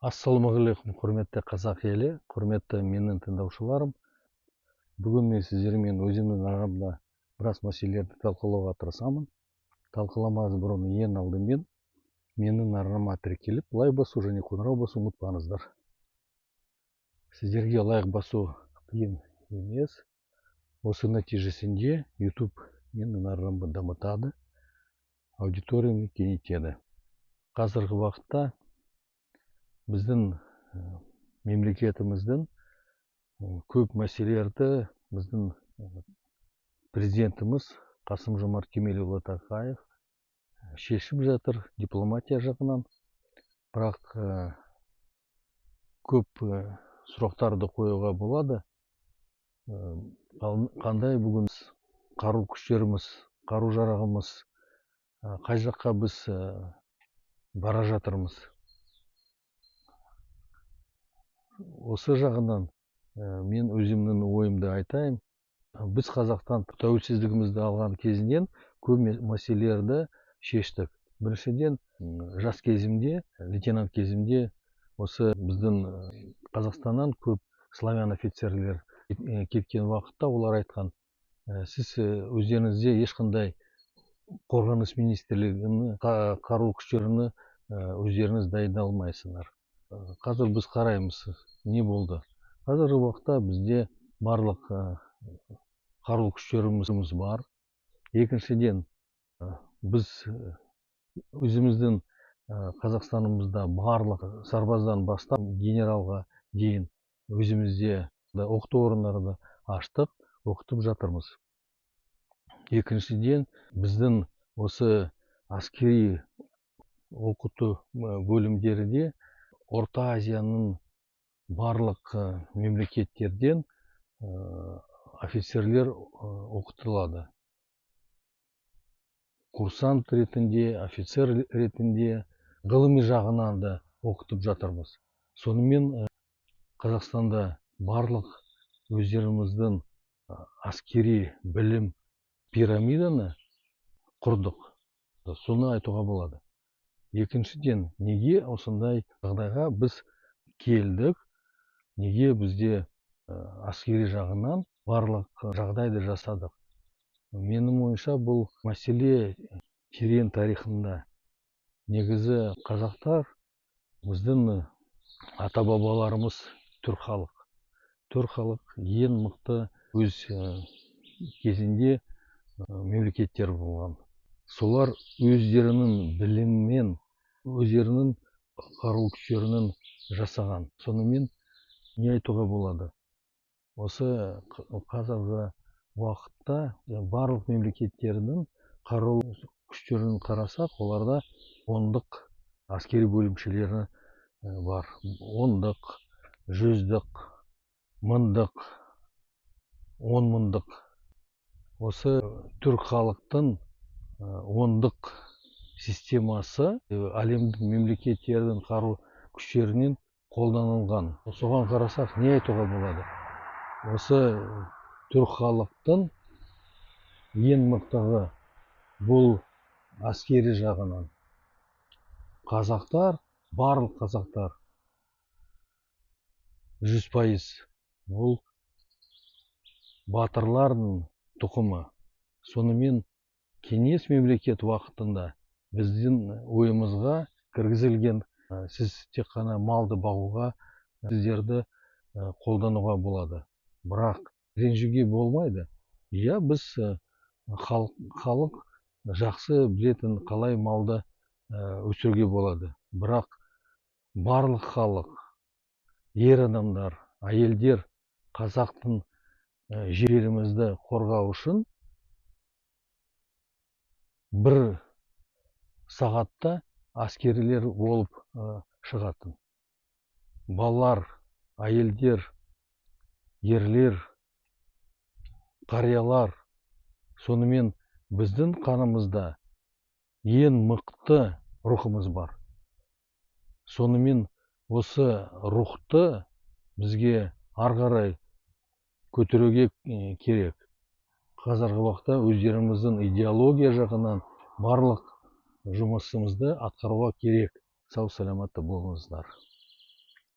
Ассалаумағалейкум, құрметті қазақ елі, құрметті менің тыңдаушыларым. Бүгін мен сіздермен өзімнің арамда біраз мәселелерді талқылауға тырысамын. Талқыламас бұрын ең алдымен менің арнама тіркеліп, лайк басу және қоңырау басу ұмытпаңыздар. Сіздерге лайк басу қиын емес. Осы нәтижесінде YouTube менің арнамды дамытады, аудиторияны кеңейтеді. Қазіргі уақытта біздің мемлекетіміздің көп мәселелерді біздің президентіміз Қасым-Жомарт Кемелұлы Тоқаев шешіп жатыр дипломатия жағынан. Бірақ көп сұрақтарды қоюға болады. Қандай бүгін қару күштеріміз, қару жарағымыз, қай жаққа біз бара жатырмыз. Осы жағынан мен өзімнің ойымды айтайын. Біз Қазақстан тәуелсіздігімізді алған кезінен көп мәселелерді шештік. Біріншіден, жас кезімде, лейтенант кезімде осы біздің Қазақстаннан көп славян офицерлер кеткен уақытта олар айтқан, сіз өздеріңізде ешқандай қорғаныс министрлігінің қару күштерін өздеріңіз дайындалмайсыңдар. Қазір біз қараймыз, не болды. Қазіргі уақытта бізде барлық қару күштеріміз бар. Екіншіден, біз өзіміздің Қазақстанымызда барлық сарбаздан бастап генералға дейін өзімізде оқыту орындарды аштық, оқытып жатырмыз. Екіншіден, біздің осы әскери оқыту бөлімдерінде Орта Азияның барлық мемлекеттерден офицерлер оқытылады. Курсант ретінде, офицер ретінде, ғылыми жағынан да оқытып жатырмыз. Сонымен Қазақстанда барлық өздеріміздің әскери білім пирамиданы құрдық. Соны айтуға болады. Екіншіден, неге осындай жағдайға біз келдік, неге бізде әскери жағынан барлық жағдайды жасадық. Менің ойымша, бұл мәселе терең тарихында. Негізі қазақтар, біздің ата-бабаларымыз түр халық. Түр халық ең мықты өз кезінде мемлекеттер болған. Солар өздерінің біліммен, өздерінің қару күштерінің жасаған. Сонымен не айтуға болады? Осы қазіргі уақытта барлық мемлекеттердің қару күштерін қарасақ, оларда ондық әскери бөлімшелері бар. Ондық, жүздік, мыңдық, 10 мыңдық. Осы түрік халықтың ондық системасы әлемдік мемлекеттердің қару күштерінен қолданылған. Соған қарасақ, не айтуға болады? Осы түрік халықтың ең мықтығы бұл әскери жағынан. Қазақтар, барлық қазақтар 100% бұл батырлардың тұқымы. Сонымен кеңес мемлекет уақытында біздің ойымызға кіргізілген, сіз тек қана малды бағуға сіздерді қолдануға болады. Бірақ ренжуге болмайды. Біз халық жақсы білетін, қалай малды өсіруге болады. Бірақ барлық халық, ер адамдар, әйелдер қазақтың жерімізді қорғау үшін бір сағатта әскерилер болып шығатын. Балалар, әйелдер, ерлер, қариялар. Сонымен біздің қанымызда ең мықты рухымыз бар. Сонымен осы рухты бізге ары қарай көтеруге керек. Қазіргі уақытта өздеріміздің идеология жағынан барлық жұмысымызды атқаруға керек. Сау саламатты болыңыздар.